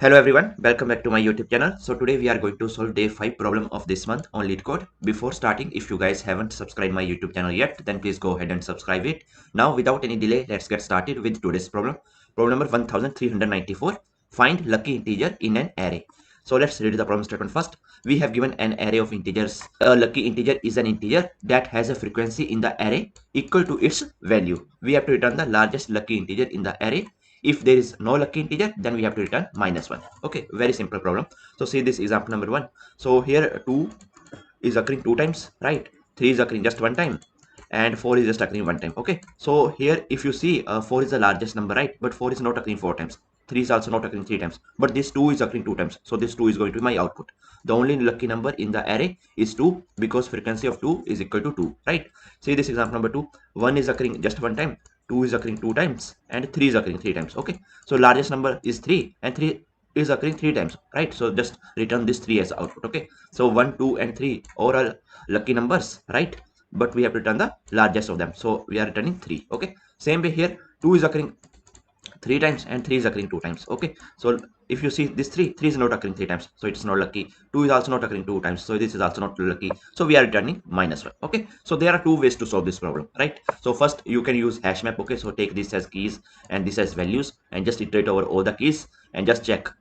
Hello everyone, welcome back to my YouTube channel. So today we are going to solve day 5 problem of this month on Leetcode. Before starting, if you guys haven't subscribed my YouTube channel yet, then please go ahead and subscribe it. Now without any delay, let's get started with today's problem. Problem number 1394. Find lucky integer in an array. So let's read the problem statement first. We have given an array of integers. A lucky integer is an integer that has a frequency in the array equal to its value. We have to return the largest lucky integer in the array. If there is no lucky integer, then we have to return -1. Okay, very simple problem. So see this example number 1. So here 2 is occurring 2 times, right? 3 is occurring just 1 time, and 4 is just occurring 1 time. Okay, so here if you see 4 is the largest number, right? But 4 is not occurring 4 times. 3 is also not occurring 3 times, but this 2 is occurring 2 times. So this 2 is going to be my output. The only lucky number in the array is 2 because frequency of 2 is equal to 2, right? See this example number 2. 1 is occurring just 1 time, 2 is occurring 2 times, and 3 is occurring 3 times. Okay, so largest number is 3 and 3 is occurring 3 times, right? So just return this 3 as output. Okay, so 1, 2 and 3 overall lucky numbers, right? But we have to return the largest of them, so we are returning 3. Okay, same way here 2 is occurring 3 times and 3 is occurring 2 times. Okay, so if you see this 3 is not occurring 3 times, so it's not lucky. 2 is also not occurring 2 times, so this is also not lucky, so we are returning -1. Okay, so there are two ways to solve this problem, right? So first you can use hash map. Okay, so take this as keys and this as values and just iterate over all the keys and just check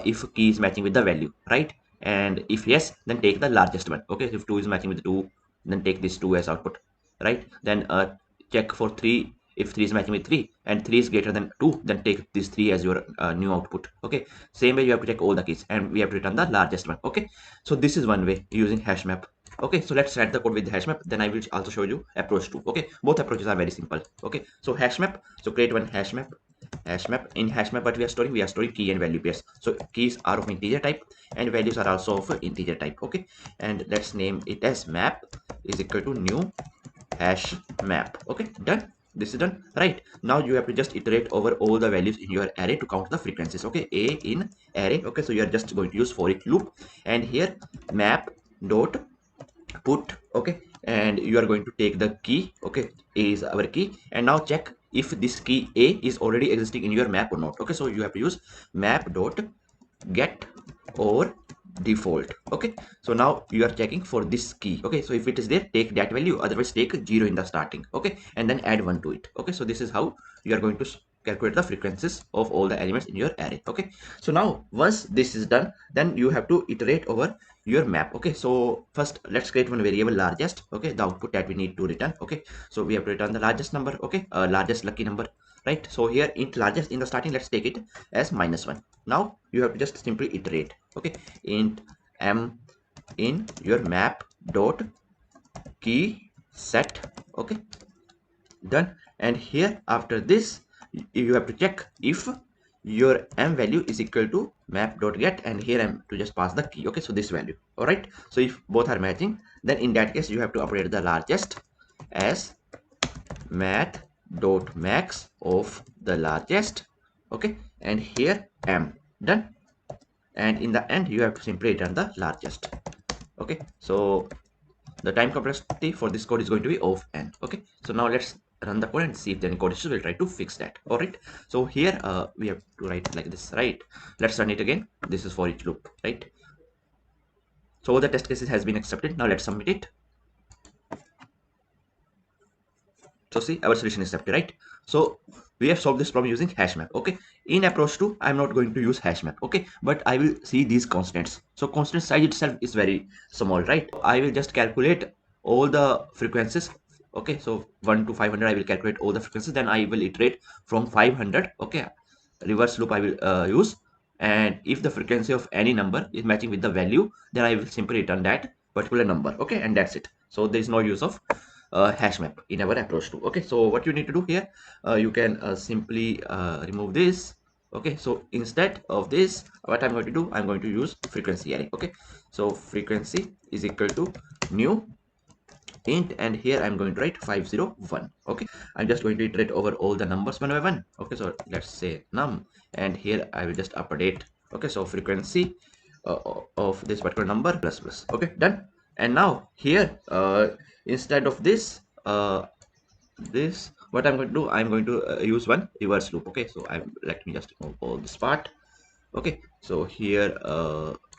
if key is matching with the value, right? And if yes, then take the largest one. Okay, if 2 is matching with 2, then take this 2 as output, right? Then check for 3. If 3 is matching with 3 and 3 is greater than 2, then take this 3 as your new output. Okay, same way you have to check all the keys and we have to return the largest one. Okay, so this is one way using hash map. Okay, so let's write the code with the hash map, then I will also show you approach 2. Okay, both approaches are very simple. Okay, so hash map, so create one hash map. In hash map, what we are storing key and value pairs. So keys are of integer type and values are also of integer type. Okay, and let's name it as map is equal to new hash map. Okay, done. This is done, right? Now you have to just iterate over all the values in your array to count the frequencies. Okay, a in array. Okay, so you are just going to use for each loop, and here map dot put. Okay, and you are going to take the key. Okay, a is our key, and now check if this key a is already existing in your map or not. Okay, so you have to use map dot get or default. Okay, so now you are checking for this key. Okay, so if it is there, take that value, otherwise take 0 in the starting. Okay, and then add 1 to it. Okay, so this is how you are going to calculate the frequencies of all the elements in your array. Okay, so now once this is done, then you have to iterate over your map. Okay, so first let's create one variable largest. Okay, the output that we need to return. Okay, so we have to return the largest number. Okay, largest lucky number, right? So here int largest in the starting, let's take it as -1. Now you have to just simply iterate. Okay, int m in your map dot key set. Okay, done. And here after this you have to check if your m value is equal to map dot get, and here I'm to just pass the key. Okay, so this value. All right, so if both are matching, then in that case you have to update the largest as math dot max of the largest. Okay, and here m. Done. And in the end you have to simply return the largest. Okay, so the time complexity for this code is going to be of n. Okay, so now let's run the code and see if the code issues. Will try to fix that. All right, so here we have to write like this, right? Let's run it again. This is for each loop, right? So all the test cases has been accepted. Now let's submit it. So see, our solution is accepted, right? So we have solved this problem using hash map. Okay, in approach 2 I'm not going to use hash map. Okay, but I will see these constants. So constant size itself is very small, right? I will just calculate all the frequencies. Okay, so 1 to 500 I will calculate all the frequencies, then I will iterate from 500. Okay, reverse loop I will use, and if the frequency of any number is matching with the value, then I will simply return that particular number. Okay, and that's it. So there is no use of hash map in our approach to. Okay, so what you need to do here, you can simply remove this. Okay, so instead of this, what I'm going to do, I'm going to use frequency array. Okay, so frequency is equal to new int, and here I'm going to write 501. Okay, I'm just going to iterate over all the numbers one by one. Okay, so let's say num, and here I will just update. Okay, so frequency of this particular number plus plus. Okay, done. And now here instead of this what I'm going to do, I'm going to use one reverse loop. Okay, so let me just move all this part. Okay, so here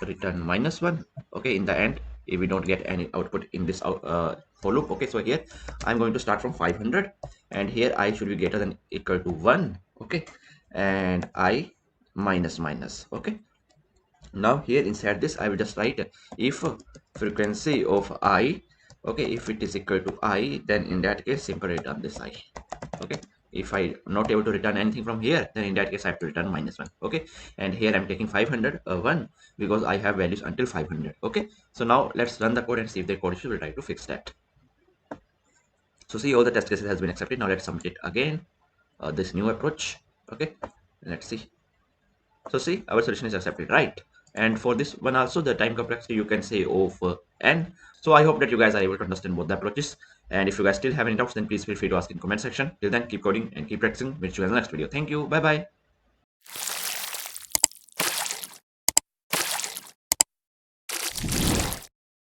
return -1. Okay, in the end, if we don't get any output in this for loop. Okay, so here I'm going to start from 500, and here I should be greater than equal to 1. Okay, and I minus minus. Okay, now here inside this I will just write if frequency of I, okay, if it is equal to I, then in that case simply return this I. Okay, if I not able to return anything from here, then in that case I have to return -1. Okay, and here I'm taking 500 1 because I have values until 500. Okay, so now let's run the code and see if the code issue will try to fix that. So see, all the test cases has been accepted. Now let's submit it again, this new approach. Okay, let's see. So see, our solution is accepted, right? And for this one also, the time complexity you can say of n. So I hope that you guys are able to understand both the approaches. And if you guys still have any doubts, then please feel free to ask in comment section. Till then, keep coding and keep practicing. Meet you in the next video. Thank you. Bye bye.